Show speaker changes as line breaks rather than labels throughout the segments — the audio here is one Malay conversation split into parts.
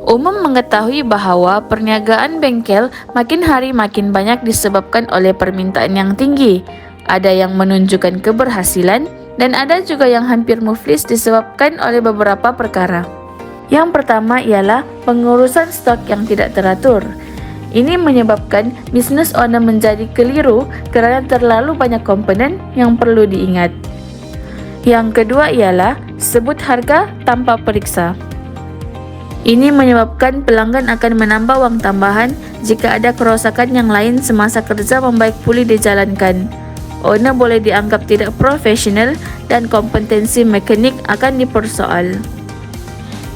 Umum mengetahui bahawa perniagaan bengkel makin hari makin banyak disebabkan oleh permintaan yang tinggi. Ada yang menunjukkan keberhasilan dan ada juga yang hampir muflis disebabkan oleh beberapa perkara. Yang pertama ialah pengurusan stok yang tidak teratur. Ini menyebabkan bisnes owner menjadi keliru kerana terlalu banyak komponen yang perlu diingat. Yang kedua ialah sebut harga tanpa periksa. Ini menyebabkan pelanggan akan menambah wang tambahan jika ada kerosakan yang lain semasa kerja membaik pulih dijalankan. Owner boleh dianggap tidak profesional dan kompetensi mekanik akan dipersoal.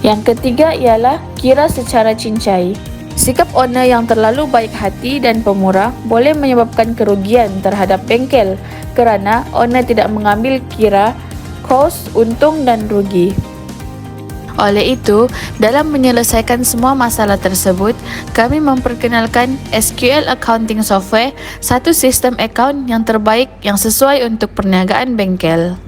Yang ketiga ialah kira secara cincai. Sikap owner yang terlalu baik hati dan pemurah boleh menyebabkan kerugian terhadap bengkel kerana owner tidak mengambil kira kos, untung dan rugi. Oleh itu, dalam menyelesaikan semua masalah tersebut, kami memperkenalkan SQL Accounting Software, satu sistem akaun yang terbaik yang sesuai untuk perniagaan bengkel.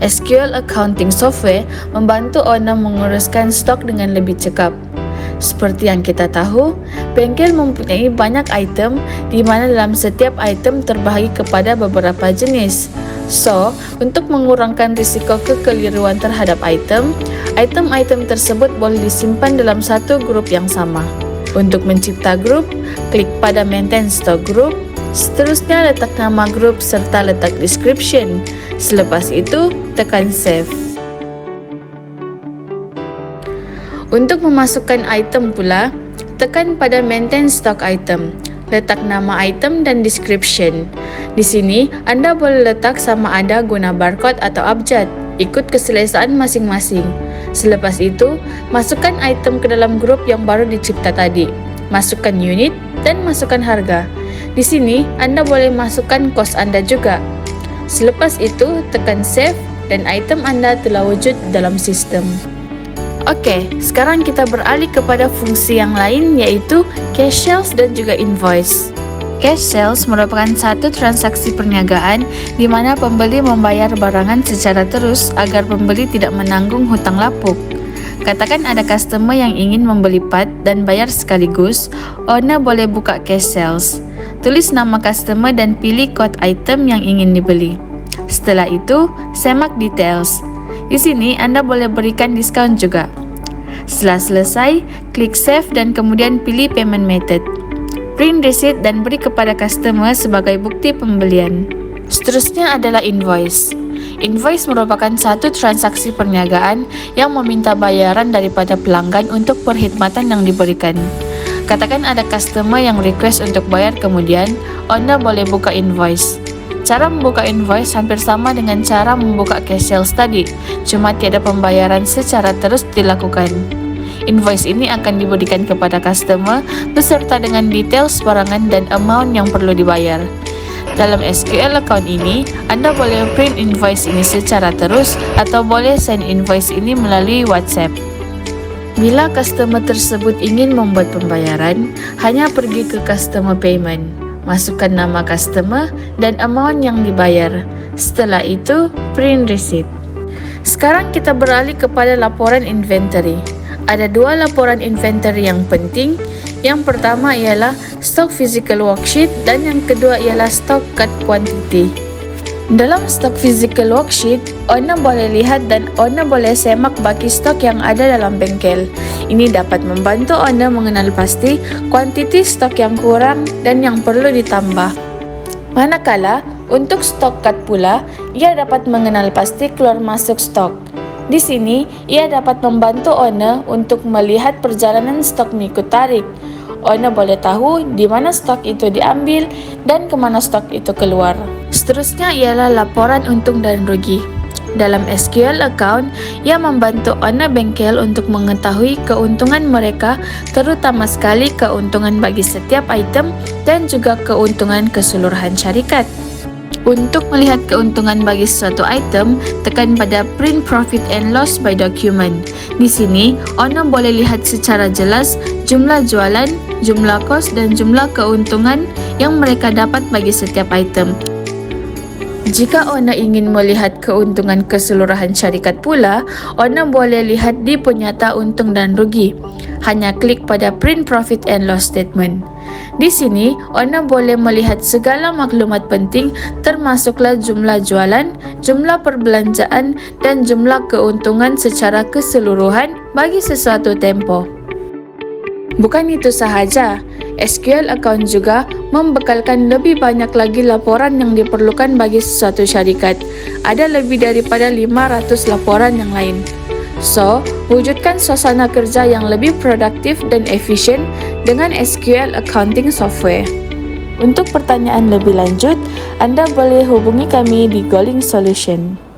SQL Accounting Software membantu owner menguruskan stok dengan lebih cekap. Seperti yang kita tahu, bengkel mempunyai banyak item di mana dalam setiap item terbahagi kepada beberapa jenis. So, untuk mengurangkan risiko kekeliruan terhadap item tersebut boleh disimpan dalam satu grup yang sama. Untuk mencipta grup, klik pada Maintain Stock Group, seterusnya letak nama grup serta letak description. Selepas itu, tekan Save. Untuk memasukkan item pula, tekan pada Maintain Stock Item. Letak nama item dan description. Di sini, anda boleh letak sama ada guna barcode atau abjad, ikut keselesaan masing-masing. Selepas itu, masukkan item ke dalam grup yang baru dicipta tadi. Masukkan unit dan masukkan harga. Di sini, anda boleh masukkan kos anda juga. Selepas itu, tekan save dan item anda telah wujud dalam sistem. Okey, sekarang kita beralih kepada fungsi yang lain iaitu cash sales dan juga invoice. Cash sales merupakan satu transaksi perniagaan di mana pembeli membayar barangan secara terus agar pembeli tidak menanggung hutang lapuk. Katakan ada customer yang ingin membeli part dan bayar sekaligus, owner boleh buka cash sales. Tulis nama customer dan pilih kod item yang ingin dibeli. Setelah itu, semak details. Di sini anda boleh berikan diskaun juga. Setelah selesai, klik save dan kemudian pilih payment method. Print receipt dan beri kepada customer sebagai bukti pembelian. Seterusnya adalah invoice. Invoice merupakan satu transaksi perniagaan yang meminta bayaran daripada pelanggan untuk perkhidmatan yang diberikan. Katakan ada customer yang request untuk bayar kemudian, owner boleh buka invoice. Cara membuka invoice hampir sama dengan cara membuka cash sales tadi, cuma tiada pembayaran secara terus dilakukan. Invoice ini akan diberikan kepada customer beserta dengan details barangan dan amount yang perlu dibayar. Dalam SQL account ini, anda boleh print invoice ini secara terus atau boleh send invoice ini melalui WhatsApp. Bila customer tersebut ingin membuat pembayaran, hanya pergi ke customer payment. Masukkan nama customer dan amount yang dibayar. Setelah itu, print receipt. Sekarang kita beralih kepada laporan inventory. Ada dua laporan inventory yang penting. Yang pertama ialah stock physical worksheet dan yang kedua ialah stock card quantity. Dalam stock physical worksheet, owner boleh lihat dan owner boleh semak baki stok yang ada dalam bengkel. Ini dapat membantu owner mengenal pasti kuantiti stok yang kurang dan yang perlu ditambah. Manakala, untuk stok card pula, ia dapat mengenal pasti keluar masuk stok. Di sini, ia dapat membantu owner untuk melihat perjalanan stok mengikut tarik. Owner boleh tahu di mana stok itu diambil dan ke mana stok itu keluar. Seterusnya ialah laporan untung dan rugi. Dalam SQL account, ia membantu owner bengkel untuk mengetahui keuntungan mereka, terutama sekali keuntungan bagi setiap item dan juga keuntungan keseluruhan syarikat. Untuk melihat keuntungan bagi suatu item, tekan pada Print Profit and Loss by Document. Di sini, owner boleh lihat secara jelas jumlah jualan, jumlah kos dan jumlah keuntungan yang mereka dapat bagi setiap item. Jika Anda ingin melihat keuntungan keseluruhan syarikat pula, Anda boleh lihat di penyata untung dan rugi. Hanya klik pada Print Profit and Loss Statement. Di sini, Anda boleh melihat segala maklumat penting termasuklah jumlah jualan, jumlah perbelanjaan, dan jumlah keuntungan secara keseluruhan bagi sesuatu tempoh. Bukan itu sahaja, SQL account juga membekalkan lebih banyak lagi laporan yang diperlukan bagi sesuatu syarikat. Ada lebih daripada 500 laporan yang lain. So, wujudkan suasana kerja yang lebih produktif dan efisien dengan SQL Accounting Software. Untuk pertanyaan lebih lanjut, Anda boleh hubungi kami di Goling Solution.